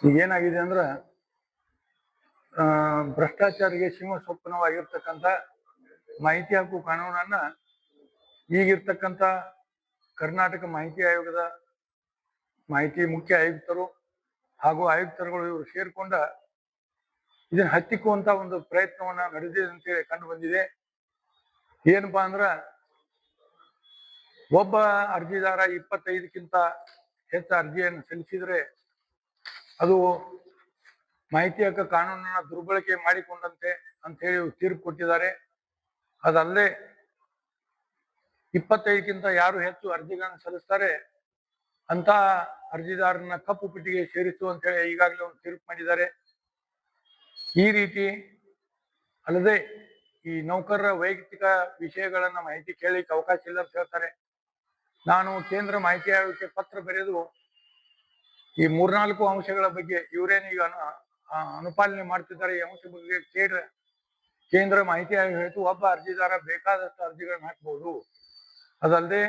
ಏನಾಗಿದೆ ಅಂದ್ರೆ ಭ್ರಷ್ಟಾಚಾರಿಗೆ ಸೀಮಸ್ವಪ್ನವಾಗಿರ್ತಕ್ಕಂಥ ಮಾಹಿತಿ ಹಕ್ಕು ಕಾನೂನನ್ನ ಈಗಿರ್ತಕ್ಕಂಥ ಕರ್ನಾಟಕ ಮಾಹಿತಿ ಆಯೋಗದ ಮಾಹಿತಿ ಮುಖ್ಯ ಆಯುಕ್ತರು ಹಾಗೂ ಆಯುಕ್ತರುಗಳು ಇವರು ಸೇರ್ಕೊಂಡ ಇದನ್ನ ಹತ್ತಿಕ್ಕುವಂತ ಒಂದು ಪ್ರಯತ್ನವನ್ನ ನಡೆದಿದೆ ಅಂತೇಳಿ ಕಂಡು ಬಂದಿದೆ. ಏನಪ್ಪಾ ಅಂದ್ರ ಒಬ್ಬ ಅರ್ಜಿದಾರ 25ಕ್ಕಿಂತ ಹೆಚ್ಚು ಅರ್ಜಿಯನ್ನು ಸಲ್ಲಿಸಿದ್ರೆ ಅದು ಮಾಹಿತಿ ಹಕ್ಕು ಕಾನೂನನ್ನ ದುರ್ಬಳಕೆ ಮಾಡಿಕೊಂಡಂತೆ ಅಂತ ಹೇಳಿ ತೀರ್ಪು ಕೊಟ್ಟಿದ್ದಾರೆ. ಅದಲ್ಲದೆ 25ಕ್ಕಿಂತ ಯಾರು ಹೆಚ್ಚು ಅರ್ಜಿಗಳನ್ನು ಸಲ್ಲಿಸ್ತಾರೆ ಅಂತ ಅರ್ಜಿದಾರನ ಕಪ್ಪು ಪಟ್ಟಿಗೆ ಸೇರಿಸು ಅಂತ ಹೇಳಿ ಈಗಾಗಲೇ ಒಂದು ತೀರ್ಪು ಮಾಡಿದ್ದಾರೆ. ಈ ರೀತಿ ಅಲ್ಲದೆ ಈ ನೌಕರರ ವೈಯಕ್ತಿಕ ವಿಷಯಗಳನ್ನ ಮಾಹಿತಿ ಕೇಳಲಿಕ್ಕೆ ಅವಕಾಶ ಇಲ್ಲ ಅಂತ ಹೇಳ್ತಾರೆ. ನಾನು ಕೇಂದ್ರ ಮಾಹಿತಿ ಆಯೋಗಕ್ಕೆ ಪತ್ರ ಬರೆದು ಈ 3-4 ಅಂಶಗಳ ಬಗ್ಗೆ ಇವರೇನೀಗ ಅನುಪಾಲನೆ ಮಾಡ್ತಿದ್ದಾರೆ. ಈ ಅಂಶ ಬಗ್ಗೆ ಕೇಂದ್ರ ಮಾಹಿತಿ ಆಯೋಗ ಹೇಳ್ತು ಒಬ್ಬ ಅರ್ಜಿದಾರ ಬೇಕಾದಷ್ಟು ಅರ್ಜಿಗಳನ್ನ ಹಾಕಬಹುದು. ಅದಲ್ಲದೆ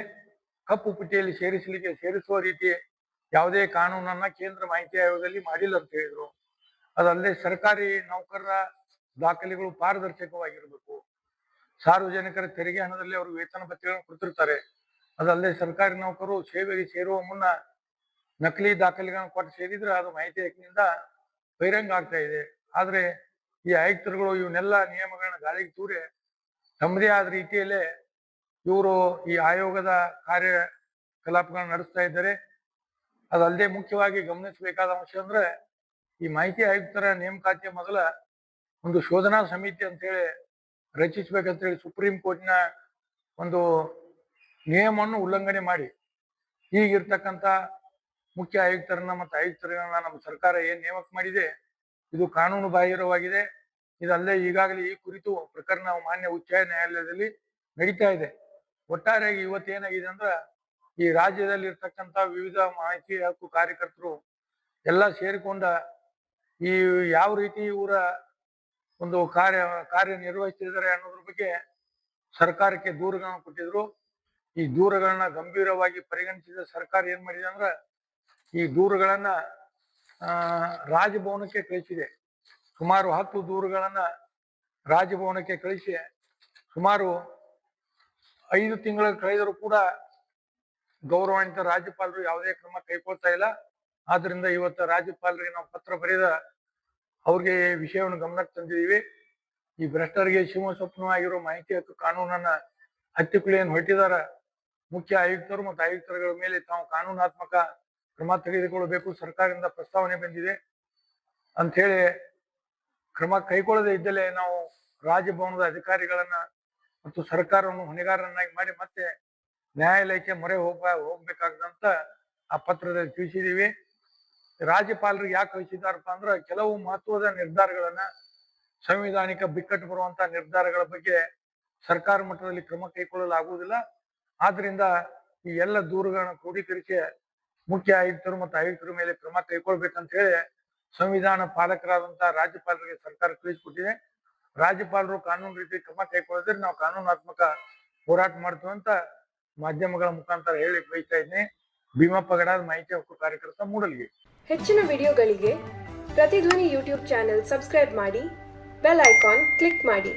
ಕಪ್ಪು ಪಟ್ಟಿಯಲ್ಲಿ ಸೇರಿಸುವ ರೀತಿ ಯಾವುದೇ ಕಾನೂನನ್ನ ಕೇಂದ್ರ ಮಾಹಿತಿ ಆಯೋಗದಲ್ಲಿ ಮಾಡಿಲ್ಲ ಅಂತ ಹೇಳಿದ್ರು. ಅದಲ್ಲದೆ ಸರ್ಕಾರಿ ನೌಕರರ ದಾಖಲೆಗಳು ಪಾರದರ್ಶಕವಾಗಿರ್ಬೇಕು. ಸಾರ್ವಜನಿಕರ ತೆರಿಗೆ ಹಣದಲ್ಲಿ ಅವರು ವೇತನ ಭತ್ಯೆಗಳನ್ನು ಕೊಡ್ತಿರ್ತಾರೆ. ಅದಲ್ಲದೆ ಸರ್ಕಾರಿ ನೌಕರರು ಸೇವೆಗೆ ಸೇರುವ ಮುನ್ನ ನಕಲಿ ದಾಖಲೆಗಳನ್ನು ಕೊಟ್ಟು ಸೇರಿದ್ರೆ ಅದು ಮಾಹಿತಿ ಹಕ್ಕಿನಿಂದ ಬಹಿರಂಗ ಆಗ್ತಾ ಇದೆ. ಆದ್ರೆ ಈ ಆಯುಕ್ತರುಗಳು ಇವನ್ನೆಲ್ಲ ನಿಯಮಗಳನ್ನ ಗಾಳಿಗೆ ತೂರಿ ತಮ್ಮದೇ ಆದ ರೀತಿಯಲ್ಲೇ ಇವರು ಈ ಆಯೋಗದ ಕಾರ್ಯಕಲಾಪಗಳನ್ನ ನಡೆಸ್ತಾ ಇದ್ದಾರೆ. ಅದಲ್ಲದೆ ಮುಖ್ಯವಾಗಿ ಗಮನಿಸಬೇಕಾದ ಅಂಶ ಅಂದ್ರೆ ಈ ಮಾಹಿತಿ ಆಯುಕ್ತರ ನೇಮಕಾತಿಯ ಮೊದಲ ಒಂದು ಶೋಧನಾ ಸಮಿತಿ ಅಂತೇಳಿ ರಚಿಸ್ಬೇಕಂತೇಳಿ ಸುಪ್ರೀಂ ಕೋರ್ಟ್ನ ಒಂದು ನಿಯಮವನ್ನು ಉಲ್ಲಂಘನೆ ಮಾಡಿ ಈಗಿರ್ತಕ್ಕಂಥ ಮುಖ್ಯ ಆಯುಕ್ತರನ್ನ ಮತ್ತು ಆಯುಕ್ತರನ್ನ ನಮ್ಮ ಸರ್ಕಾರ ಏನ್ ನೇಮಕ ಮಾಡಿದೆ ಇದು ಕಾನೂನು ಬಾಹಿರವಾಗಿದೆ. ಇದಲ್ಲದೆ ಈಗಾಗಲೇ ಈ ಕುರಿತು ಪ್ರಕರಣ ಮಾನ್ಯ ಉಚ್ಚ ನ್ಯಾಯಾಲಯದಲ್ಲಿ ನಡೀತಾ ಇದೆ. ಒಟ್ಟಾರೆಯಾಗಿ ಇವತ್ತೇನಾಗಿದೆ ಅಂದ್ರ ಈ ರಾಜ್ಯದಲ್ಲಿ ಇರ್ತಕ್ಕಂಥ ವಿವಿಧ ಮಾಹಿತಿ ಹಕ್ಕು ಕಾರ್ಯಕರ್ತರು ಎಲ್ಲ ಸೇರಿಕೊಂಡ ಈ ಯಾವ ರೀತಿ ಇವರ ಒಂದು ಕಾರ್ಯನಿರ್ವಹಿಸ್ತಿದ್ದಾರೆ ಅನ್ನೋದ್ರ ಬಗ್ಗೆ ಸರ್ಕಾರಕ್ಕೆ ದೂರುಗಳನ್ನ ಕೊಟ್ಟಿದ್ರು. ಈ ದೂರುಗಳನ್ನ ಗಂಭೀರವಾಗಿ ಪರಿಗಣಿಸಿದ ಸರ್ಕಾರ ಏನ್ ಮಾಡಿದೆ ಅಂದ್ರ ಈ ದೂರುಗಳನ್ನ ರಾಜಭವನಕ್ಕೆ ಕಳಿಸಿದೆ. ಸುಮಾರು 10 ದೂರುಗಳನ್ನ ರಾಜಭವನಕ್ಕೆ ಕಳಿಸಿ ಸುಮಾರು 5 ತಿಂಗಳ ಕಳೆದರೂ ಕೂಡ ಗೌರವಾನ್ವಿತ ರಾಜ್ಯಪಾಲರು ಯಾವುದೇ ಕ್ರಮ ಕೈಗೊಳ್ತಾ ಇಲ್ಲ. ಆದ್ರಿಂದ ಇವತ್ತು ರಾಜ್ಯಪಾಲರಿಗೆ ನಾವು ಪತ್ರ ಬರೆದ ಅವ್ರಿಗೆ ವಿಷಯವನ್ನು ಗಮನಕ್ಕೆ ತಂದಿದ್ದೀವಿ. ಈ ಭ್ರಷ್ಟರಿಗೆ ಶಿವಸ್ವಪ್ನವಾಗಿರೋ ಮಾಹಿತಿ ಹಕ್ಕು ಕಾನೂನನ್ನ ಹತ್ತಿಕ್ಕಲು ಹೊರಟಿದಾರ ಮುಖ್ಯ ಆಯುಕ್ತರು ಮತ್ತು ಆಯುಕ್ತರುಗಳ ಮೇಲೆ ತಾವು ಕಾನೂನಾತ್ಮಕ ಕ್ರಮ ತೆಗೆದುಕೊಳ್ಳಬೇಕು. ಸರ್ಕಾರದಿಂದ ಪ್ರಸ್ತಾವನೆ ಬಂದಿದೆ ಅಂತ ಹೇಳಿ ಕ್ರಮ ಕೈಗೊಳ್ಳದೆ ಇದ್ದಲೇ ನಾವು ರಾಜಭವನದ ಅಧಿಕಾರಿಗಳನ್ನ ಮತ್ತು ಸರ್ಕಾರವನ್ನು ಹೊಣೆಗಾರರನ್ನಾಗಿ ಮಾಡಿ ಮತ್ತೆ ನ್ಯಾಯಾಲಯಕ್ಕೆ ಮೊರೆ ಹೋಗ್ಬೇಕಾದಂತ ಆ ಪತ್ರದಲ್ಲಿ ತಿಳಿಸಿದೀವಿ. ರಾಜ್ಯಪಾಲರಿಗೆ ಯಾಕೆ ಕಳಿಸಿದಾರಪ್ಪ ಅಂದ್ರೆ ಕೆಲವು ಮಹತ್ವದ ನಿರ್ಧಾರಗಳನ್ನ ಸಂವಿಧಾನಿಕ ಬಿಕ್ಕಟ್ಟು ಬರುವಂತ ನಿರ್ಧಾರಗಳ ಬಗ್ಗೆ ಸರ್ಕಾರ ಮಟ್ಟದಲ್ಲಿ ಕ್ರಮ ಕೈಗೊಳ್ಳಲಾಗುವುದಿಲ್ಲ. ಆದ್ರಿಂದ ಈ ಎಲ್ಲ ದೂರುಗಳನ್ನ ಕ್ರೋಢೀಕರಿಸಿ ಮುಖ್ಯ ಆಯುಕ್ತರು ಮತ್ತು ಆಯುಕ್ತರ ಮೇಲೆ ಕ್ರಮ ಕೈಗೊಳ್ಬೇಕಂತ ಹೇಳಿ ಸಂವಿಧಾನ ಪಾಲಕರಾದಂತಹ ರಾಜ್ಯಪಾಲರಿಗೆ ಸರ್ಕಾರ ತಿಳಿಸಿಕೊಟ್ಟಿದೆ. ರಾಜ್ಯಪಾಲರು ಕಾನೂನು ರೀತಿ ಕ್ರಮ ಕೈಗೊಳ್ಳಿದ್ರೆ ನಾವು ಕಾನೂನಾತ್ಮಕ ಹೋರಾಟ ಮಾಡ್ತೀವಿ ಅಂತ ಮಾಧ್ಯಮಗಳ ಮುಖಾಂತರ ಹೇಳಿ ಬಯಸ್ತಾ ಇದ್ದೀನಿ. ಭೀಮಪ್ಪ ಗಡಾದ ಮಾಹಿತಿ ಹಕ್ಕು ಕಾರ್ಯಕರ್ತ ಮೂಡಲ್ಗಿ. ಹೆಚ್ಚಿನ ವಿಡಿಯೋಗಳಿಗೆ ಪ್ರತಿಧ್ವನಿ ಯೂಟ್ಯೂಬ್ ಚಾನೆಲ್ ಸಬ್ಸ್ಕ್ರೈಬ್ ಮಾಡಿ, ಬೆಲ್ ಐಕಾನ್ ಕ್ಲಿಕ್ ಮಾಡಿ.